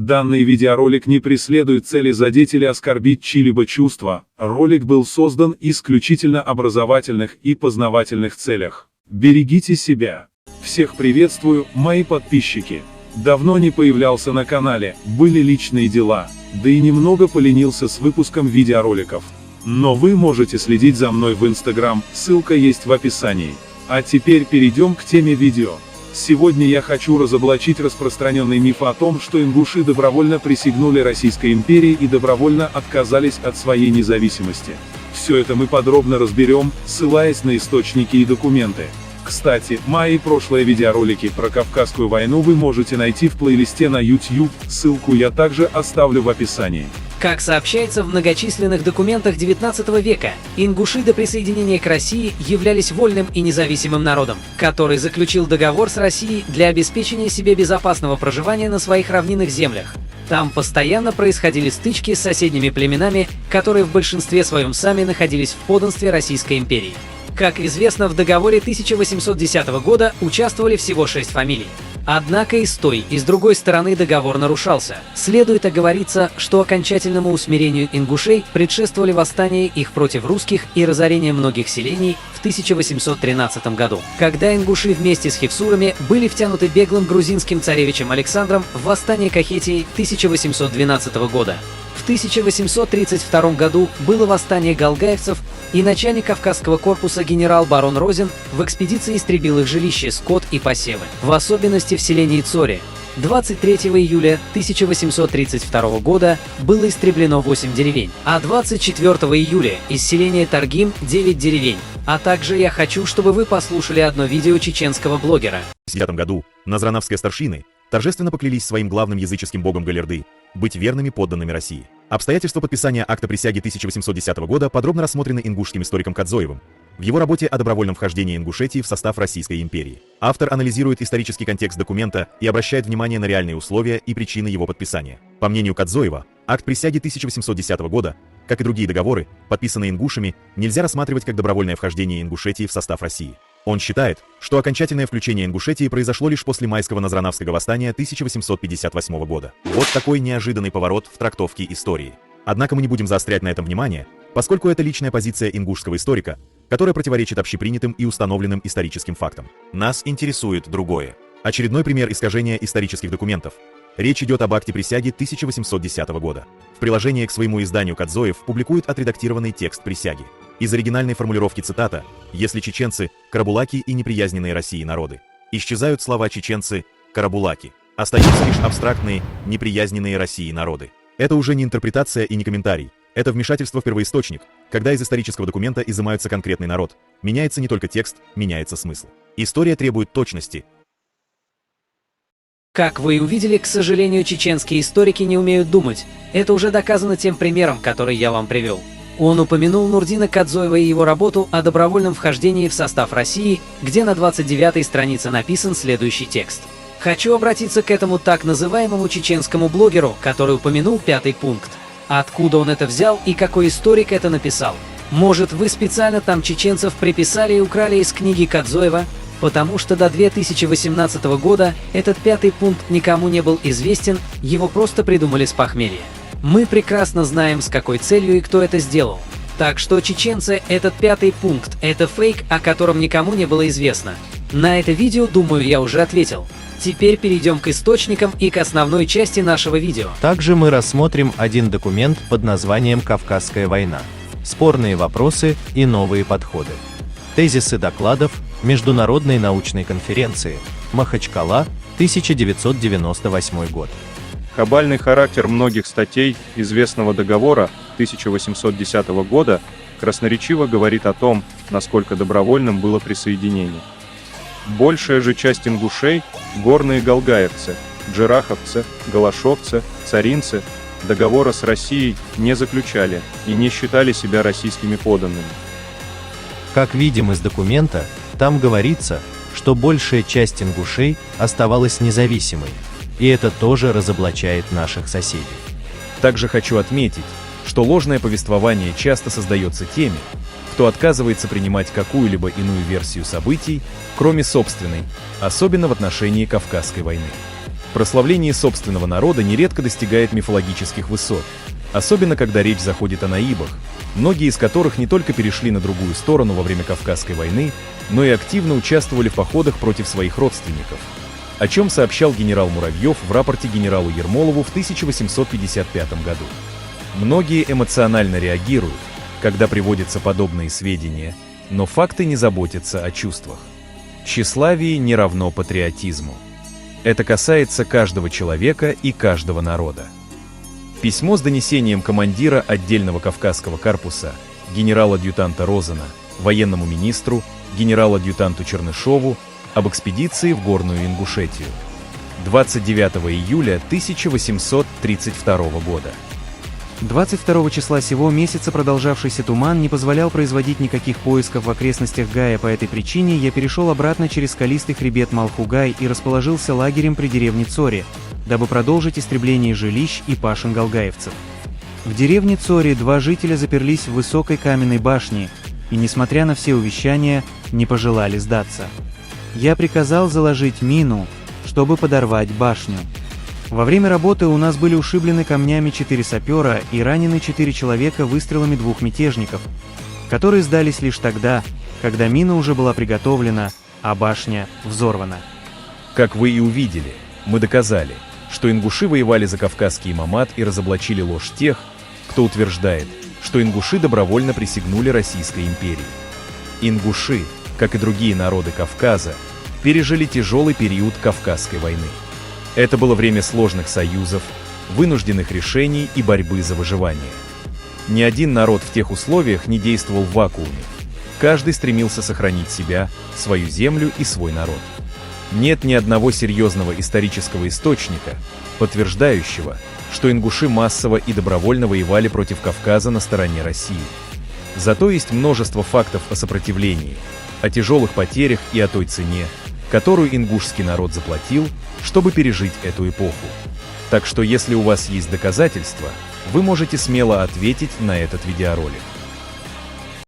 Данный видеоролик не преследует цели задеть или оскорбить чьи-либо чувства. Ролик был создан исключительно образовательных и познавательных целях. Берегите себя. Всех приветствую, мои подписчики. Давно не появлялся на канале, были личные дела, да и немного поленился с выпуском видеороликов. Но вы можете следить за мной в Instagram, ссылка есть в описании. А теперь перейдем к теме видео. Сегодня я хочу разоблачить распространенный миф о том, что ингуши добровольно присягнули Российской империи и добровольно отказались от своей независимости. Все это мы подробно разберем, ссылаясь на источники и документы. Кстати, мои прошлые видеоролики про Кавказскую войну вы можете найти в плейлисте на YouTube, ссылку я также оставлю в описании. Как сообщается в многочисленных документах XIX века, ингуши до присоединения к России являлись вольным и независимым народом, который заключил договор с Россией для обеспечения себе безопасного проживания на своих равнинных землях. Там постоянно происходили стычки с соседними племенами, которые в большинстве своем сами находились в подданстве Российской империи. Как известно, в договоре 1810 года участвовали всего 6 фамилий. Однако и с той, и с другой стороны договор нарушался. Следует оговориться, что окончательному усмирению ингушей предшествовали восстания их против русских и разорение многих селений в 1813 году, когда ингуши вместе с хевсурами были втянуты беглым грузинским царевичем Александром в восстание Кахетии 1812 года. В 1832 году было восстание галгаевцев, и начальник Кавказского корпуса генерал-барон Розин в экспедиции истребил их жилища, скот и посевы, в особенности в селении Цори. 23 июля 1832 года было истреблено 8 деревень, а 24 июля из селения Таргим 9 деревень. А также я хочу, чтобы вы послушали одно видео чеченского блогера. В 1910 году назрановские старшины торжественно поклялись своим главным языческим богом Галерды быть верными подданными России. Обстоятельства подписания акта присяги 1810 года подробно рассмотрены ингушским историком Кадзоевым в его работе о добровольном вхождении Ингушетии в состав Российской империи. Автор анализирует исторический контекст документа и обращает внимание на реальные условия и причины его подписания. По мнению Кадзоева, акт присяги 1810 года, как и другие договоры, подписанные ингушами, нельзя рассматривать как добровольное вхождение Ингушетии в состав России. Он считает, что окончательное включение Ингушетии произошло лишь после майского Назрановского восстания 1858 года. Вот такой неожиданный поворот в трактовке истории. Однако мы не будем заострять на этом внимание, поскольку это личная позиция ингушского историка, которая противоречит общепринятым и установленным историческим фактам. Нас интересует другое. Очередной пример искажения исторических документов. Речь идет об акте присяги 1810 года. В приложении к своему изданию Кадзоев публикует отредактированный текст присяги. Из оригинальной формулировки цитата: «Если чеченцы – карабулаки и неприязненные России народы». Исчезают слова чеченцы, карабулаки. Остаются лишь абстрактные, неприязненные России народы. Это уже не интерпретация и не комментарий. Это вмешательство в первоисточник, когда из исторического документа изымается конкретный народ. Меняется не только текст, меняется смысл. История требует точности. Как вы увидели, к сожалению, чеченские историки не умеют думать. Это уже доказано тем примером, который я вам привел. Он упомянул Нурдина Кадзоева и его работу о добровольном вхождении в состав России, где на 29-й странице написан следующий текст. Хочу обратиться к этому так называемому чеченскому блогеру, который упомянул 5-й пункт. Откуда он это взял и какой историк это написал? Может, вы специально там чеченцев приписали и украли из книги Кадзоева? Потому что до 2018 года этот 5-й пункт никому не был известен, его просто придумали с похмелья. Мы прекрасно знаем, с какой целью и кто это сделал. Так что чеченцы, этот 5-й пункт – это фейк, о котором никому не было известно. На это видео, думаю, я уже ответил. Теперь перейдем к источникам и к основной части нашего видео. Также мы рассмотрим один документ под названием «Кавказская война. Спорные вопросы и новые подходы». Тезисы докладов Международной научной конференции. Махачкала, 1998 год. Кабальный характер многих статей известного договора 1810 года красноречиво говорит о том, насколько добровольным было присоединение. Большая же часть ингушей – горные галгаевцы, джераховцы, галашовцы, царинцы – договора с Россией не заключали и не считали себя российскими подданными. Как видим из документа, там говорится, что большая часть ингушей оставалась независимой, и это тоже разоблачает наших соседей. Также хочу отметить, что ложное повествование часто создается теми, кто отказывается принимать какую-либо иную версию событий, кроме собственной, особенно в отношении Кавказской войны. Прославление собственного народа нередко достигает мифологических высот, особенно когда речь заходит о наибах, многие из которых не только перешли на другую сторону во время Кавказской войны, но и активно участвовали в походах против своих родственников, о чем сообщал генерал Муравьев в рапорте генералу Ермолову в 1855 году. Многие эмоционально реагируют, когда приводятся подобные сведения, но факты не заботятся о чувствах. Тщеславие не равно патриотизму. Это касается каждого человека и каждого народа. Письмо с донесением командира отдельного Кавказского корпуса, генерала-адъютанта Розена, военному министру, генерал-адъютанту Чернышову об экспедиции в Горную Ингушетию. 29 июля 1832 года. 22 числа сего месяца продолжавшийся туман не позволял производить никаких поисков в окрестностях Гая. По этой причине я перешел обратно через скалистый хребет Малхугай и расположился лагерем при деревне Цори, дабы продолжить истребление жилищ и пашин галгаевцев. В деревне Цори 2 жителя заперлись в высокой каменной башне и, несмотря на все увещания, не пожелали сдаться. Я приказал заложить мину, чтобы подорвать башню. Во время работы у нас были ушиблены камнями 4 сапера и ранены 4 человека выстрелами 2 мятежников, которые сдались лишь тогда, когда мина уже была приготовлена, а башня взорвана. Как вы и увидели, мы доказали, что ингуши воевали за кавказский имамат и разоблачили ложь тех, кто утверждает, что ингуши добровольно присягнули Российской империи. Ингуши, как и другие народы Кавказа, пережили тяжелый период Кавказской войны. Это было время сложных союзов, вынужденных решений и борьбы за выживание. Ни один народ в тех условиях не действовал в вакууме. Каждый стремился сохранить себя, свою землю и свой народ. Нет ни одного серьезного исторического источника, подтверждающего, что ингуши массово и добровольно воевали против Кавказа на стороне России. Зато есть множество фактов о сопротивлении, о тяжелых потерях и о той цене, которую ингушский народ заплатил, чтобы пережить эту эпоху. Так что если у вас есть доказательства, вы можете смело ответить на этот видеоролик.